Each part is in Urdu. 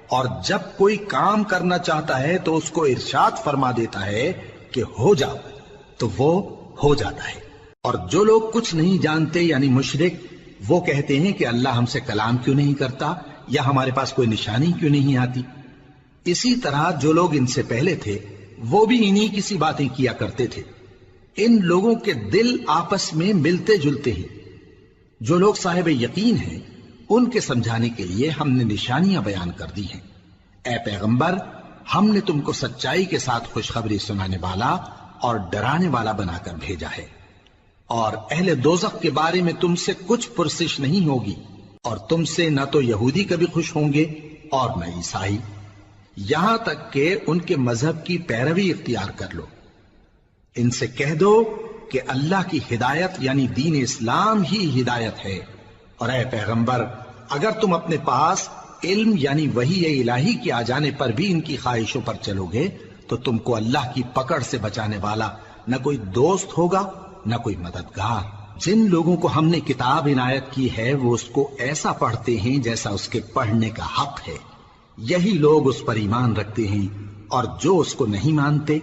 اور جب کوئی کام کرنا چاہتا ہے تو اس کو ارشاد فرما دیتا ہے کہ ہو جاؤ تو وہ ہو جاتا ہے۔ اور جو لوگ کچھ نہیں جانتے یعنی مشرک، وہ کہتے ہیں کہ اللہ ہم سے کلام کیوں نہیں کرتا یا ہمارے پاس کوئی نشانی کیوں نہیں آتی۔ اسی طرح جو لوگ ان سے پہلے تھے وہ بھی انہی کسی باتیں کیا کرتے تھے۔ ان لوگوں کے دل آپس میں ملتے جلتے ہیں۔ جو لوگ صاحب یقین ہیں ان کے سمجھانے کے لیے ہم نے نشانیاں بیان کر دی ہیں۔ اے پیغمبر، ہم نے تم کو سچائی کے ساتھ خوشخبری سنانے والا اور ڈرانے والا بنا کر بھیجا ہے۔ اور اہل دوزخ کے بارے میں تم سے کچھ پرسش نہیں ہوگی، اور تم سے نہ تو یہودی کبھی خوش ہوں گے اور نہ عیسائی، یہاں تک کہ ان کے مذہب کی پیروی اختیار کر لو۔ ان سے کہہ دو کہ اللہ کی ہدایت یعنی دین اسلام ہی ہدایت ہے، اور اے پیغمبر اگر تم اپنے پاس علم یعنی وحی الہی کے آ جانے پر بھی ان کی خواہشوں پر چلو گے تو تم کو اللہ کی پکڑ سے بچانے والا نہ کوئی دوست ہوگا نہ کوئی مددگار۔ جن لوگوں کو ہم نے کتاب عنایت کی ہے وہ اس کو ایسا پڑھتے ہیں جیسا اس کے پڑھنے کا حق ہے، یہی لوگ اس پر ایمان رکھتے ہیں، اور جو اس کو نہیں مانتے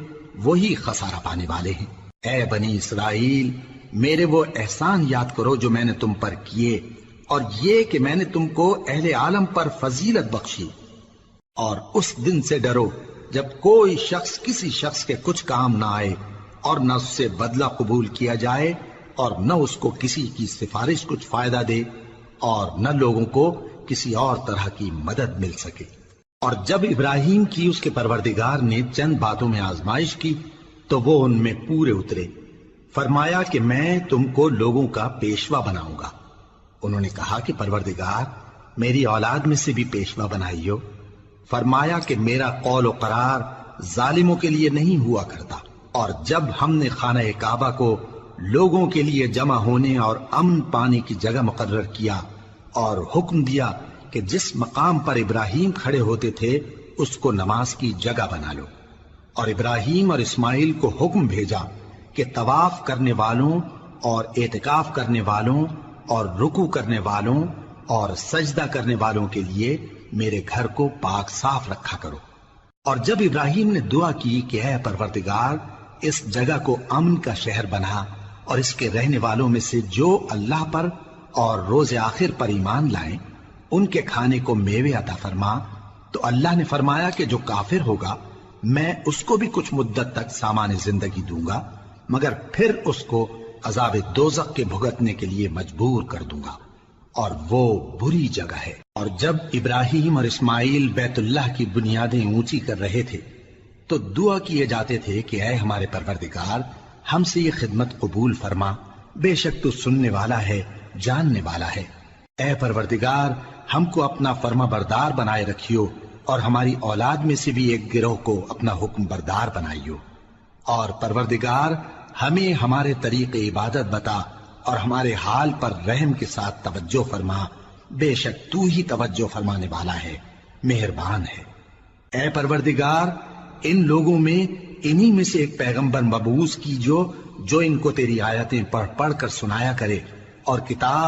وہی خسارہ پانے والے ہیں۔ اے بنی اسرائیل، میرے وہ احسان یاد کرو جو میں نے تم پر کیے، اور یہ کہ میں نے تم کو اہل عالم پر فضیلت بخشی۔ اور اس دن سے ڈرو جب کوئی شخص کسی شخص کے کچھ کام نہ آئے، اور نہ اس سے بدلہ قبول کیا جائے، اور نہ اس کو کسی کی سفارش کچھ فائدہ دے، اور نہ لوگوں کو کسی اور طرح کی مدد مل سکے۔ اور جب ابراہیم کی اس کے پروردگار نے چند باتوں میں آزمائش کی تو وہ ان میں پورے اترے۔ فرمایا کہ میں تم کو لوگوں کا پیشوا بناؤں گا۔ انہوں نے کہا کہ پروردگار میری اولاد میں سے بھی پیشوا بنائیو۔ فرمایا کہ میرا قول و قرار ظالموں کے لیے نہیں ہوا کرتا۔ اور جب ہم نے خانہ کعبہ کو لوگوں کے لیے جمع ہونے اور امن پانے کی جگہ مقرر کیا اور حکم دیا کہ جس مقام پر ابراہیم کھڑے ہوتے تھے اس کو نماز کی جگہ بنا لو، اور ابراہیم اور اسماعیل کو حکم بھیجا کہ طواف کرنے والوں اور اعتکاف کرنے والوں اور رکوع کرنے والوں اور سجدہ کرنے والوں کے لیے میرے گھر کو پاک صاف رکھا کرو۔ اور جب ابراہیم نے دعا کی کہ اے پروردگار اس جگہ کو امن کا شہر بنا، اور اس کے رہنے والوں میں سے جو اللہ پر اور روز آخر پر ایمان لائیں ان کے کھانے کو میوے عطا فرما، تو اللہ نے فرمایا کہ جو کافر ہوگا میں اس کو بھی کچھ مدت تک سامان زندگی دوں گا، مگر پھر اس کو عذاب دوزخ کے بھگتنے کے لیے مجبور کر دوں گا، اور وہ بری جگہ ہے۔ اور جب ابراہیم اور اسماعیل بیت اللہ کی بنیادیں اونچی کر رہے تھے تو دعا کیے جاتے تھے کہ اے ہمارے پروردگار ہم سے یہ خدمت قبول فرما، بے شک تو سننے والا ہے جاننے والا ہے۔ اے پروردگار ہم کو اپنا فرما بردار بنائے رکھیو، اور ہماری اولاد میں سے بھی ایک گروہ کو اپنا حکم بردار بنائیو۔ اور پروردگار ہمیں ہمارے طریق عبادت بتا، اور ہمارے حال پر رحم کے ساتھ توجہ فرما، بے شک تو ہی توجہ فرمانے والا ہے، مہربان ہے۔ اے پروردگار ان لوگوں میں انہی میں سے ایک پیغمبر مبعوث کی جو ان کو تیری آیتیں پڑھ پڑھ کر سنایا کرے، اور کتاب